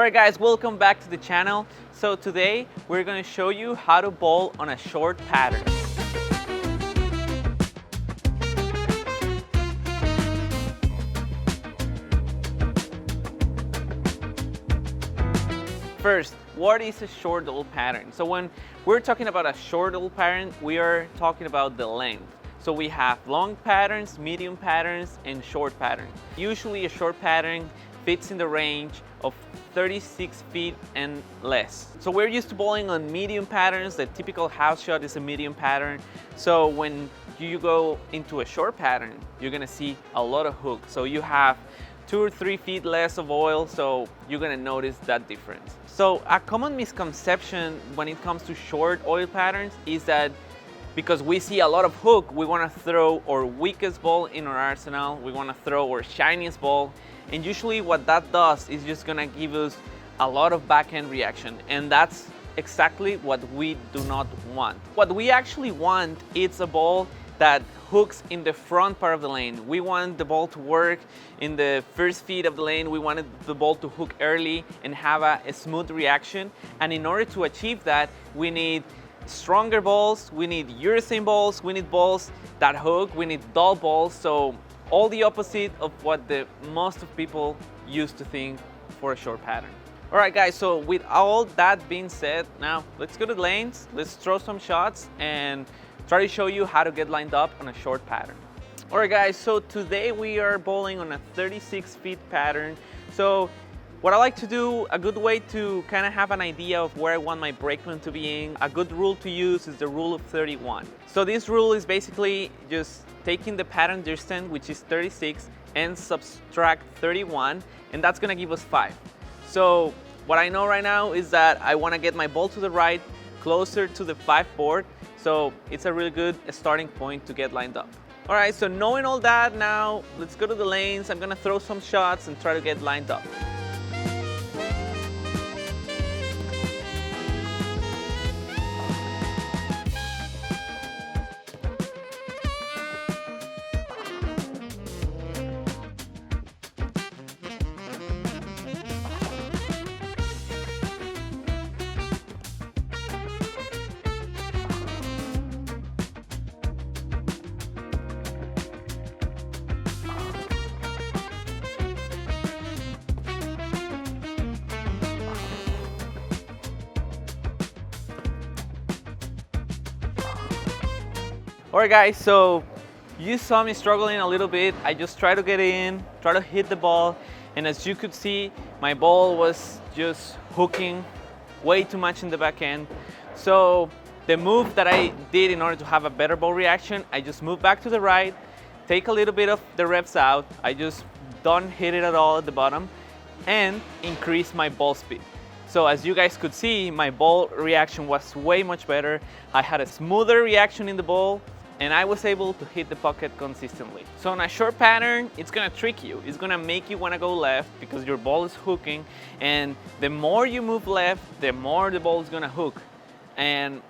Alright guys, welcome back to the channel. So today we're going to show you how to bowl on a short pattern. First, what is a short double pattern? So when we're talking about a short double pattern, we are talking about the length. So we have long patterns, medium patterns, and short patterns. Usually a short pattern fits in the range of 36 feet and less. So we're used to bowling on medium patterns. The typical house shot is a medium pattern. So when you go into a short pattern, you're gonna see a lot of hook. So you have 2 or 3 feet less of oil, so you're gonna notice that difference. So a common misconception when it comes to short oil patterns is that because we see a lot of hook, we wanna throw our weakest ball in our arsenal, we wanna throw our shiniest ball, and usually what that does is just gonna give us a lot of backhand reaction, and that's exactly what we do not want. What we actually want is a ball that hooks in the front part of the lane. We want the ball to work in the first feet of the lane. We wanted the ball to hook early and have a smooth reaction. And in order to achieve that, we need stronger balls, we need urethane balls, we need balls that hook, we need dull balls. So all the opposite of what the most of people used to think for a short pattern. All right guys, so with all that being said, now let's go to the lanes, let's throw some shots and try to show you how to get lined up on a short pattern. All right guys, so today we are bowling on a 36 feet pattern. So what I like to do, a good way to kind of have an idea of where I want my breakman to be in, a good rule to use is the rule of 31. So this rule is basically just taking the pattern distance, which is 36, and subtract 31, and that's gonna give us 5. So what I know right now is that I wanna get my ball to the right, closer to the 5 board, so it's a really good starting point to get lined up. All right, so knowing all that, now let's go to the lanes. I'm gonna throw some shots and try to get lined up. Alright guys, so you saw me struggling a little bit. I just tried to get in, try to hit the ball, and as you could see, my ball was just hooking way too much in the back end. So the move that I did in order to have a better ball reaction, I just moved back to the right, take a little bit of the reps out, I just don't hit it at all at the bottom, and increase my ball speed. So as you guys could see, my ball reaction was way much better. I had a smoother reaction in the ball, and I was able to hit the pocket consistently. So on a short pattern, it's gonna trick you. It's gonna make you wanna go left because your ball is hooking, and the more you move left, the more the ball is gonna hook. And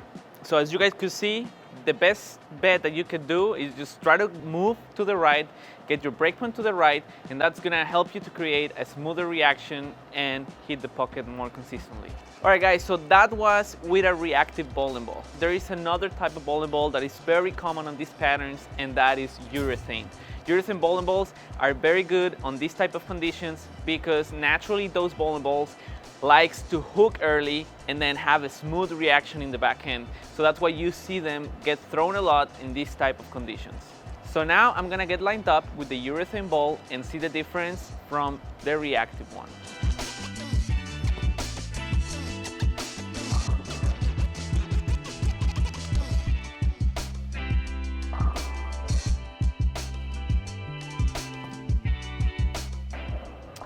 so as you guys could see, the best bet that you could do is just try to move to the right, get your breakman to the right, and that's gonna help you to create a smoother reaction and hit the pocket more consistently. All right guys, so that was with a reactive bowling ball. There is another type of bowling ball that is very common on these patterns, and that is urethane. Urethane bowling balls are very good on this type of conditions because naturally those bowling balls likes to hook early and then have a smooth reaction in the backhand. So that's why you see them get thrown a lot in this type of conditions. So now I'm gonna get lined up with the urethane ball and see the difference from the reactive one.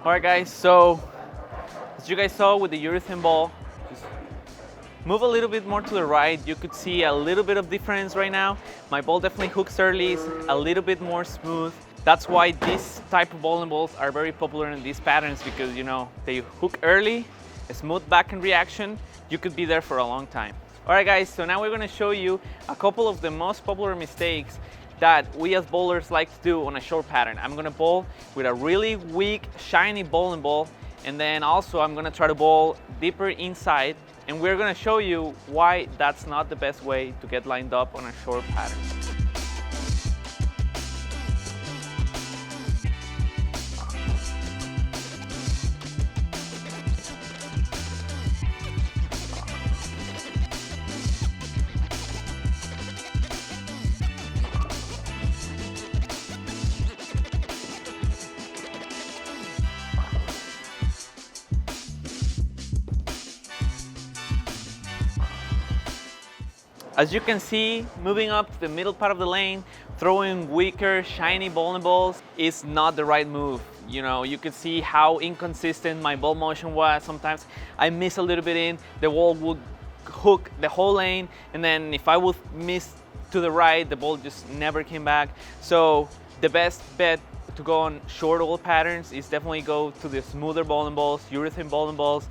All right guys, so as you guys saw with the urethane ball, just move a little bit more to the right. You could see a little bit of difference right now. My ball definitely hooks early, it's a little bit more smooth. That's why this type of bowling balls are very popular in these patterns because, you know, they hook early, a smooth backhand reaction, you could be there for a long time. All right guys, so now we're gonna show you a couple of the most popular mistakes that we as bowlers like to do on a short pattern. I'm gonna bowl with a really weak, shiny bowling ball, And then also I'm gonna try to bowl deeper inside, and we're gonna show you why that's not the best way to get lined up on a short pattern. As you can see, moving up to the middle part of the lane, throwing weaker, shiny bowling balls is not the right move. You know, you could see how inconsistent my ball motion was. Sometimes I miss a little bit in, the ball would hook the whole lane, and then if I would miss to the right, the ball just never came back. So the best bet to go on short oval patterns is definitely go to the smoother bowling balls, urethane bowling balls,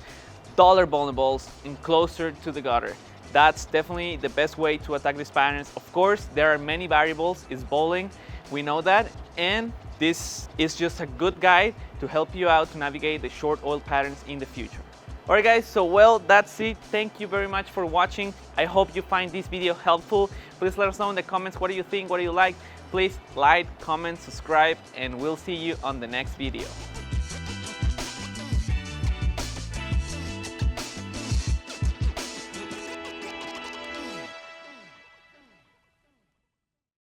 taller bowling balls, and closer to the gutter. That's definitely the best way to attack these patterns. Of course, there are many variables. It's bowling, we know that, and this is just a good guide to help you out to navigate the short oil patterns in the future. All right guys, so well, that's it. Thank you very much for watching. I hope you find this video helpful. Please let us know in the comments what do you think, what do you like. Please like, comment, subscribe, and we'll see you on the next video.